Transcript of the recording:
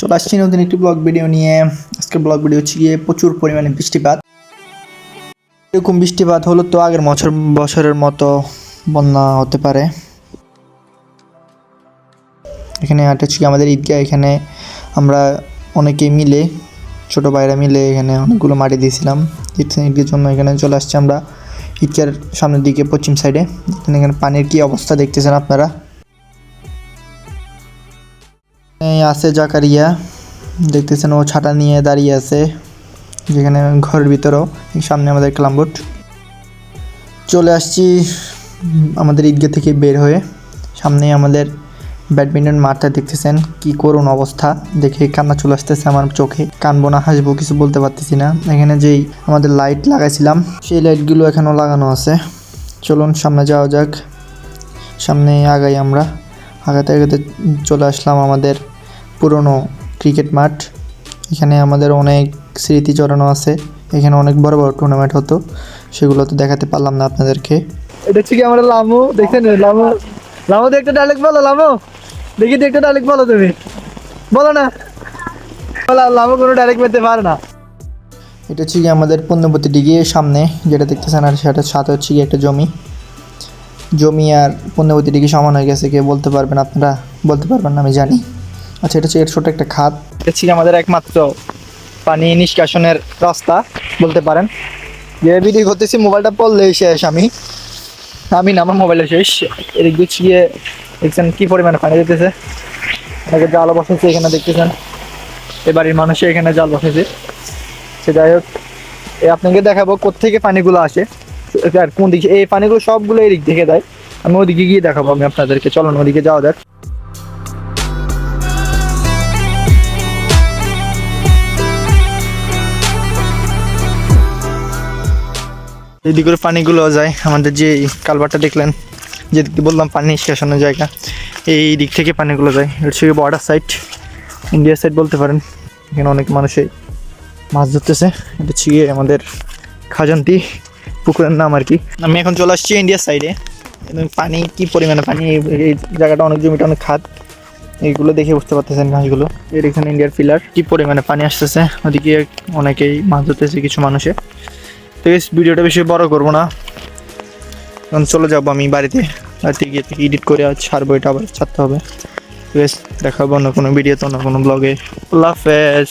চলে আসছি নতুন একটি ব্লগ ভিডিও নিয়ে। আজকের ব্লগ ভিডিও হচ্ছে গিয়ে প্রচুর পরিমাণে বৃষ্টিপাত। এরকম বৃষ্টিপাত হলো তো আগের বছরের মতো বন্যা হতে পারে। এখানে এটা হচ্ছে আমাদের ঈদগাহ। এখানে আমরা অনেকেই মিলে, ছোটো ভাইরা মিলে এখানে অনেকগুলো মাটি দিয়েছিলাম ঈদের জন্য। এখানে চলে আসছি আমরা ঈদগাহের সামনের দিকে পশ্চিম সাইডে। এখানে পানির কী অবস্থা দেখতেছেন আপনারা। আছে জাকারিয়া, দেখতেছেন ও ছাতা নিয়ে দাঁড়িয়ে আছে যেখানে ঘরের ভিতরেও। সামনে আমাদের ক্লামবোর্ড। চলে আসছি আমাদের ঈদগাহ থেকে বের হয়ে। সামনে আমাদের ব্যাডমিন্টন মাঠটা দেখতেছেন, কি করুণ অবস্থা। দেখে কান্না চলে আসতেছে আমার চোখে। কানবো না হাসবো কিছু বলতে পারতেছি না। এখানে যেই আমাদের লাইট লাগাইছিলাম সেই লাইটগুলো এখনও লাগানো আছে। চলুন সামনে যাওয়া যাক। সামনে আগাই আমরা। আগাতে আগাতে চলে আসলাম আমাদের পুরনো ক্রিকেট মাঠ। এখানে আমাদের অনেক স্মৃতি জড়ানো আছে। এখানে অনেক বড় বড় টুর্নামেন্ট হতো, সেগুলো তো দেখাতে পারলাম না আপনাদেরকে। এটা হচ্ছে কি আমরা লামু দেখছেন। লামু দেখতে ডাইরেক্ট বলো। লামু দেখি দেখতে ডাইরেক্ট বলো। তুমি বলো না, লামু কোনো ডাইরেক্ট পেতে পারে না। এটা হচ্ছে কি আমাদের পূর্ণবতী ডিগির সামনে যেটা দেখতেছেন, আর সেটার সাথে হচ্ছে কি একটা জমি আর পূর্ণবতী ডিগি সমান হয়ে গেছে। কে বলতে পারবেন? আপনারা বলতে পারবেন না, আমি জানি। আচ্ছা, এটা হচ্ছে এর ছোট একটা খাত। এটা হচ্ছে আমাদের একমাত্র পানি নিষ্কাশনের রাস্তা বলতে পারেন। যে ভিডিও করতেছি মোবাইলটা পড়লে শেষ। আমি না, আমার মোবাইলে শেষ। এদিক দিচ্ছি গিয়ে দেখছেন কি পরিমাণে পানি দিতেছে। এখানে জাল বসেছে, এখানে দেখতেছেন এ বাড়ির মানুষে এখানে জাল বসেছে। সে যাই হোক, আপনাকে দেখাবো কোত্থেকে পানিগুলো আসে আর কোন দিকে। এই পানিগুলো সবগুলো এদিক থেকে দেয়। আমি ওদিকে গিয়ে দেখাবো আমি আপনাদেরকে। চলুন ওদিকে যাওয়া যাক। এদিক করে পানিগুলো যায় আমাদের যে কালভারটা দেখলেন, যেদিকে বললাম পানি নিষ্কাশনের জায়গা, এই দিক থেকে পানিগুলো যায়। এটা হচ্ছে বর্ডার সাইড, ইন্ডিয়া সাইড বলতে পারেন। এখানে অনেক মানুষে মাছ ধরতেছে। এটা হচ্ছে আমাদের খাজান্তি পুকুরের নাম আর কি। আমি এখন চলে আসছি ইন্ডিয়ার সাইডে। পানি কি পরিমাণে পানি, এই জায়গাটা অনেক জমিটা অনেক খাদ। এইগুলো দেখে বুঝতে পারতেছেন ঘাসগুলো। এর এখানে ইন্ডিয়ার পিলার। কি পরিমাণে পানি আসতেছে, ওদিকে অনেকেই মাছ ধরতেছে কিছু মানুষে। তো এই ভিডিওটা বেশি বড় করবো না, এখন চলে যাবো আমি বাড়িতে গিয়ে এডিট করে আজ ছাড়বো। এটা আবার ছাড়তে হবে। দেখাবো অন্য কোনো ভিডিওতে, অন্য কোনো ব্লগে। আল্লাহ হাফেজ।